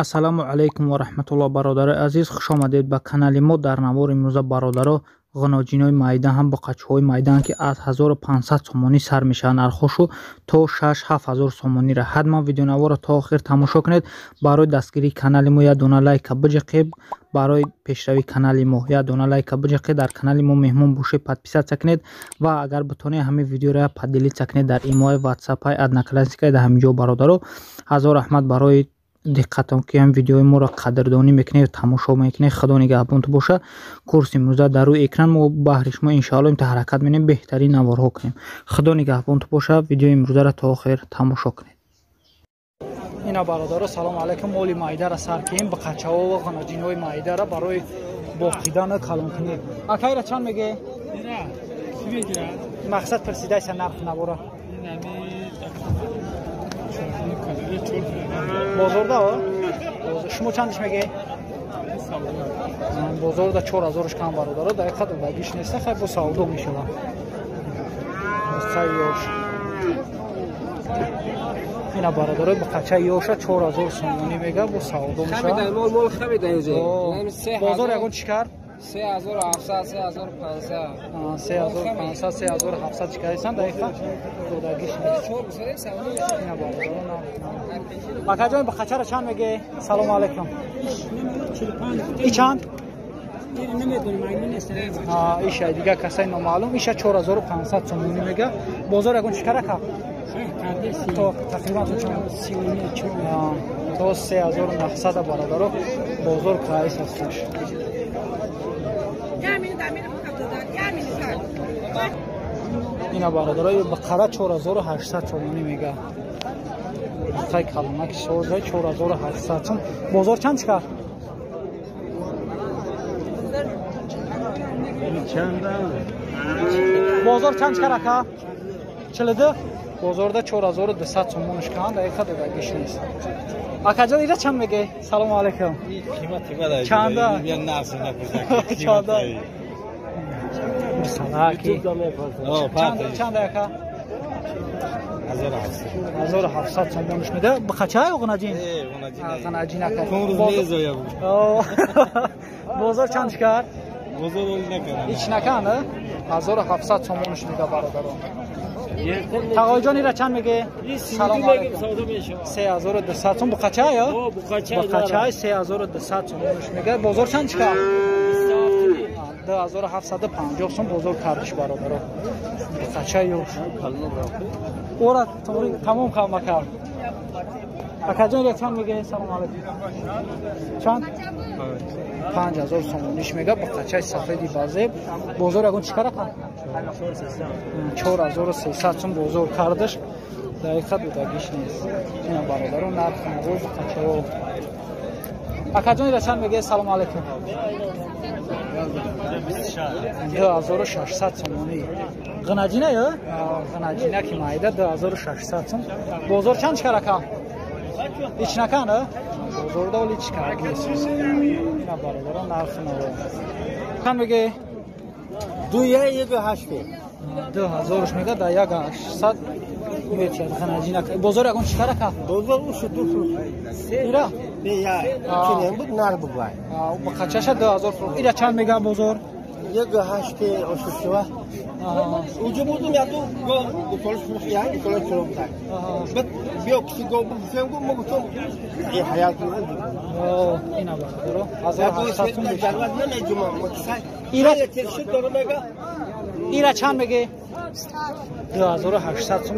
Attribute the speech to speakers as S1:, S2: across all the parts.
S1: ассалому алайкум ва раҳматуллоҳ. бародари азиз, хуш омадед ба канали мо. дар навори имрӯза бародаро ғаноҷинои майда ҳам ба қачҳои майдан ки аз 1500 сомонӣ сар мешавад нархошу то 6-7 сомонира. ҳатман видеонавора то охир тамошо кунед. барои дастгирии канали мо як дона лайка биҷиқед. барои пешравии канали мо як дона лайка биҷиқед. дар канали мо меҳмон бошед, подписатсия кунед ва агар битонед ҳамин видеоро поделитсия кунед дар имои ватсапай одноклассника дар ҳамин ҷо. бародаро ҳазор раҳмат барои диққатон ки ҳам видеои моро қадрдонӣ мекунед, тамошо мекунед. худо нигаҳбон боша. курси имрӯза дар рӯи экран мо баҳри шумо иншоалло имта ҳаракат менем беҳтарин наворҳо кунем. худо нигаҳбон боша. видеои имрӯзаро то охир тамошо кунед. ина бародаро салом алайкум. моли майдара сар кием ба қачаҳо ва ғаноҷинои майдара барои боқидан калонкунӣ. акайра чанд меге? мақсад пирсидайса нарх навора бозорда шумо чандиш меге? бозорда 4000 кам бародаро дақиқа дагиш неста. хай бо савдо мешавад. ина бародаро ба қача ёша 4000 сомонӣ мега бо савдо мешавад. бозор ягон чикар 3700 3700 чикарисан дақиқа дагиш неста. ина бародаро акаҷон ба қачара чанд меге? салому алайкум. и чанд? иша дига касаи номаълум. иша 4500 сомонӣ мега. бозор ягон чикара ка то тақрибан то 3900 бародаро бозор кайс ҳасташ. ина бародарои бақара 4800 сомонӣ мега. хай калонак шоза 4800 сом. бозор чанд чикар? бозор чанд чикар ака? 42? бозорда 4200 сомониш кан дақиқа дагиш нест. акаҷон ира чанд меге? салому алайкум. чанда? чанда? салаки чанда ака? 1700 сомониш меда. ба қачаи ғаноҷин? ғаноҷин ака. бозор чанд чикар? ич накан 1700 сомониш меда бародаро. тағойҷон ира чанд меге? салому алайкум. 3200 сом. ба қачаи ё? ба қачаи 3200 сомониш мега. бозор чанд чикар? 2750 сом бозор кардиш бародаро. ба қачаи ё? ора тамом кама кард. акаҷон ира чанд меге? салому алайкум. чанд? 5000 сомониш мега. ба қачаи сафеди базеб. бозор ягон чикара ка? 4300 сом бозор кардиш. дақиқа дагиш нест. ина бародаро нарх навои ба қачаҳо. акаҷон ира чанд меге? салому алайкум. 2600 сомонӣ. ғаноҷина ё? ғаноҷина ки майда 2600 сом. бозор чанд чикара ка? ич накан бозорда оли чикараг нест. ина бародаро нарх навои чанд меге? 2000 мега да 1800 мечад ғаноҷина. бозор ягон чикара ка? бозор ира ба қачаша 2000 фрон. ира чанд мега бозор? ира чанд меге? 2800 сом.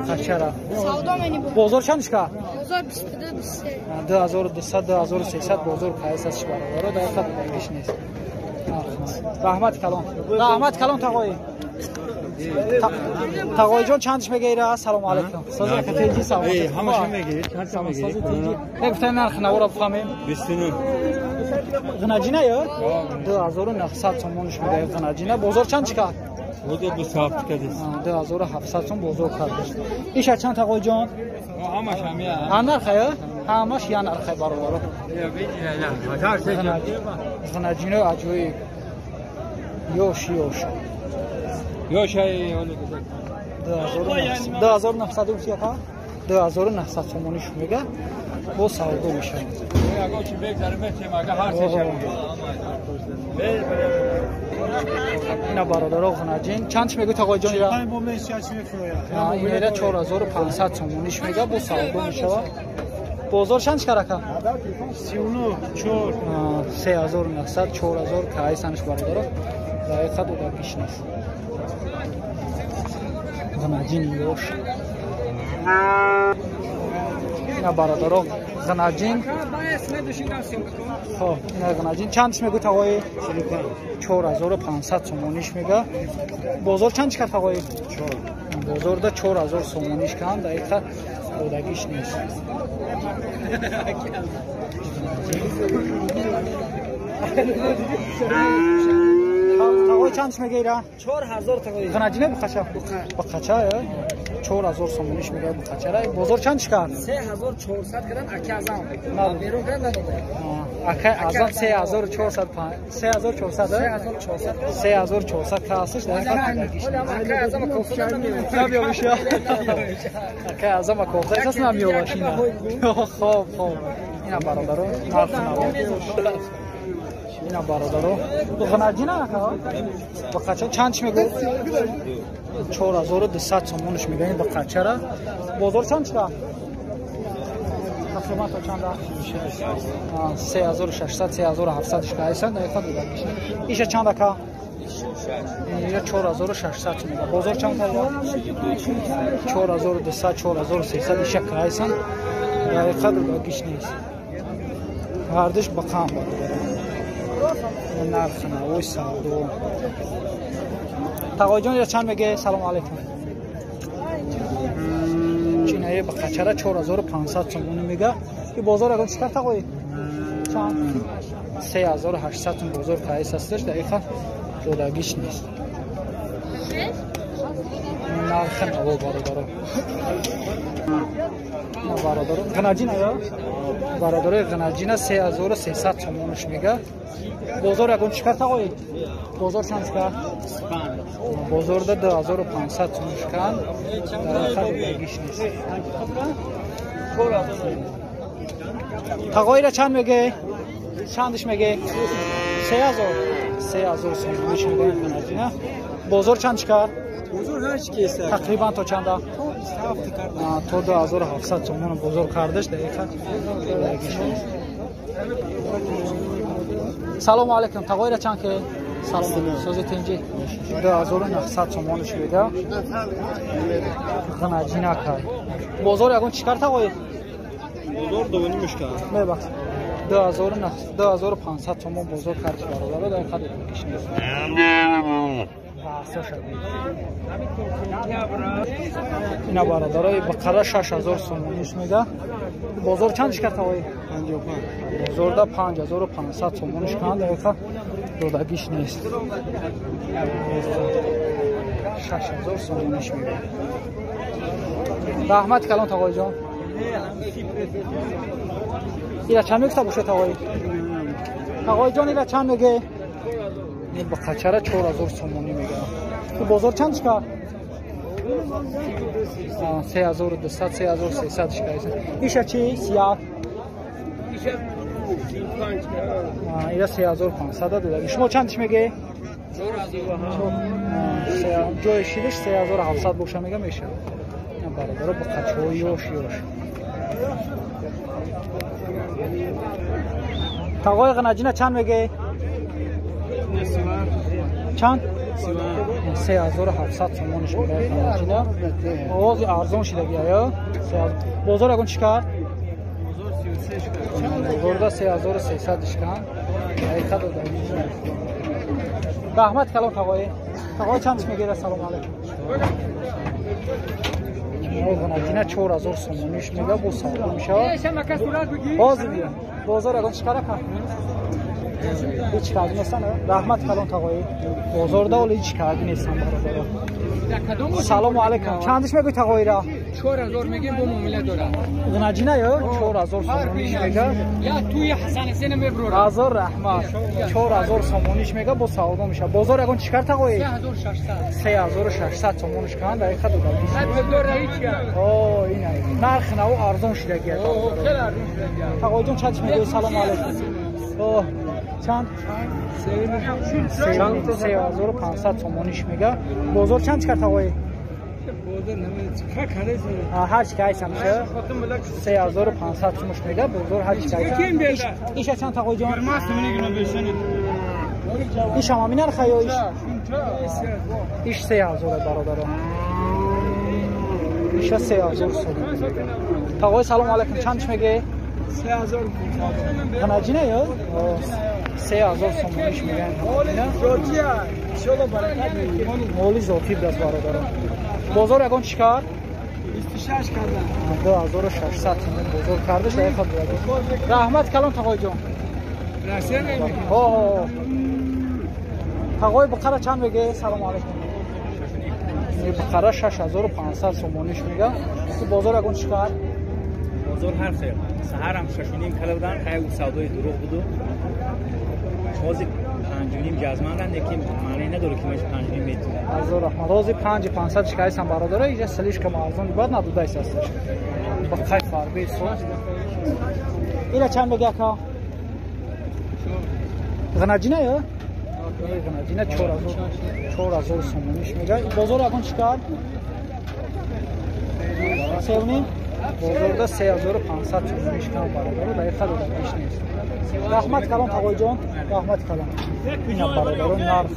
S1: қачара бозор чанд чика? 2200 2300 бозор кайсаш бародаро дақиқа дагиш нест. раҳмат калон. раҳмат калон тағои. тағоиҷон чандиш мега ира? салому алайкум. соза катеҷи салом. ҳамаша меги. чанд сам меги? як гуфта нарх навора бифаҳмем. 29. ғаноҷина ё? 2900 сомониш мега ғаноҷина. бозор чанд чика? 2700 сом бозор кардиш. иша чанд тағоиҷон? ҳамаш ҳамя. нарх ё? ҳамаш я нарх бародаро. ғаноҷино аҷоиб. ёш ёшай 2900 яка 2900 сомониш мега. با سعودو میشه. اینا برادرها غناجین چندش میگه آقای جان؟ این میره 4500 تومانیش میگه با سعودو میشه. بازار چندش کرده؟ 3900 4000 که ایسانش برادرها در خود در پیش نیست. غناجین یوش اینا برادرها غناجین. خب اینا غناجین چندش میگه آقای؟ 4500 تومانیش میگه. بازار چندش کرد آقای؟ بازار ده 4000 تومانیش کن دقیقا بودگیش نیست. آقای چندش میگه ایران؟
S2: 4000 تقریبا.
S1: غناجینه بخچه؟ بخچه 4000 تومانیش میگه بخچه. بازار چندش کرد؟
S2: 3400 کردن اکی ازم. بیرون کردن
S1: اکی ازم 3400 3400 که هستش دقیقا بودگیش نیست.
S2: اکی ازم کوفته
S1: نمیو بشه. اکی ازم کوفته هست نمیو باشینه. خب اینا برادرها نرخ نواد. اینا برادرها غناجین ها بخچه چندش میگه؟ 4200 تومانش میگه این بخچه را. بازار چندش کرد؟ تقریبا تا چند؟ 3600 3700 ش کایسن دقیقاً بودگیش. ایش چند که؟ این 4600 میگه. بازار چند کرد؟ 4200 4300 ش کایسن دقیقاً بودگیش نیست. هردش بقام بود. نرخ نوای سعودو. تقای جان چند میگه؟ سلام علیکم. چینایی بخچه 4500 تومانی میگه. این بازار اگه چیکار تقای؟ چند؟ 3800 تومن بازار قایس هستش دقیقا بودگیش نیست. نرخ نوای برادرها. برادرها غناجین یا برادرای غناجین 3300 تومانش میگه. بازار اگه چیکار تقای؟ بازار چند کرد؟ بازار ده 2500 تومانش کن در خط بگیش نیست. تقای را چند میگه؟ چندش میگه؟ 3000 تومانش میگه غناجینه. بازار چند کرد؟ تقریبا تا چند؟ تا 2700 تومان بزرگ کردش دقیقا. سلام علیکم. تقای را چند که؟ سلام سوزی تنجی 2900 تومانش میده. غناجینه کار. بازار اگون چیکار تقای؟
S2: بازار دوانی مشکل.
S1: ببخش 2500 تومان بزرگ کردش برادر در خط بگیش نیست. اینا برادرای بقره 6000 تومانیش میده. بازار چندش کرد آقای؟ 55. بازار ده 5500 تومانیش کند دقیقا دودگیش نیست. 6000 تومانیش میده. رحمت کلان آقای جان. اینا چند میگه باشه آقای؟ آقای جان اینا چند میگه؟ این بخچه 4000 تومانی میگه. تو بازار چندش کرد؟ 3200 3300 شکایت. ایش چی؟ سیاه؟ ایش 3500 داده. شما چندش میگه؟ 4000. جای شیدش 3700 باشه میگه میشه. برادر بخچه های یوش. تقای غناجینه چند میگه؟ چند؟ 3700 تومانش میگه غناجینه. آواز ارزان شده یا بازار اگون چیکار؟ بازار 3300 کن. حقیقت رو رحمت کلام تقای چندش میگیره؟ سلام علیکم. غناجینه 4000 تومانش میگه با ساده میشه. بازی بیا بازار اگون چیکار کنه؟ هیچ کاری نیستن. رحمت کلام تقای بازار ده ولی هیچ کاری نیستن برادر. سلام علیکم. چندش میگی تقای را؟
S2: 4000 میگیم با معامله داره.
S1: غناجینه یا 4000 سومونیش میگه.
S2: یا توی حسن حسین میبره.
S1: هزار رحمت 4000 سومونیش میگه با سودا میشه. بازار اگون چیکار تقوی؟ 3600 سومونش کند در خد داد.
S2: خد دور هیچ.
S1: اوه اینه. نرخ نو ارزون شده گیت.
S2: خیلی ارزون شده.
S1: تقوی جون چت میگه سلام علیکم. اوه چند 3500 سومونیش میگه. بازار چند چیکار تقوی؟ هر چی که هستم شه 3500 سومش میگه بازار هر چی که هستم ایش چند تقوی جان ایش هم همین نرخه یا ایش 3000 برادران ایش 3000 سوم تقوی سلام علیکم چندش میگه
S2: 3000
S1: غناجینه یا 3000 سومش میگن
S2: ذاتیه شلو برکت میگه
S1: مولی ذاتی دست برادران بازار اگون چیکار
S2: 26 کردن
S1: 2600 بزرگ کرده شده خود بود رحمت کلام تقوی جان
S2: راسته نمیگه
S1: تقوی بقره چند میگه سلام علیکم بقره 6500 سومونیش میگه بازار اگون چیکار
S3: بازار هر خیر سحر هم 6.5 کلا بودن خیلی سودای دروغ بود بازی 5.5 جزمه رن یکی معنی نداره که میشه 5.5 میتونه
S1: از رحمت روزی 5500 شکایت هم برادره اینجا سلیش که ارزون بعد ندوده است هستش با خیلی فرقی سو اینا چند بگه کا غناجینه یا غناجینه 4000 سومونیش میگه بازار اگون چیکار سومی بازار ده 3500 سومونیش کم برادره در خود دادش نیست رحمت کلام تقوی جان رحمت کلام اینا برادران نرخ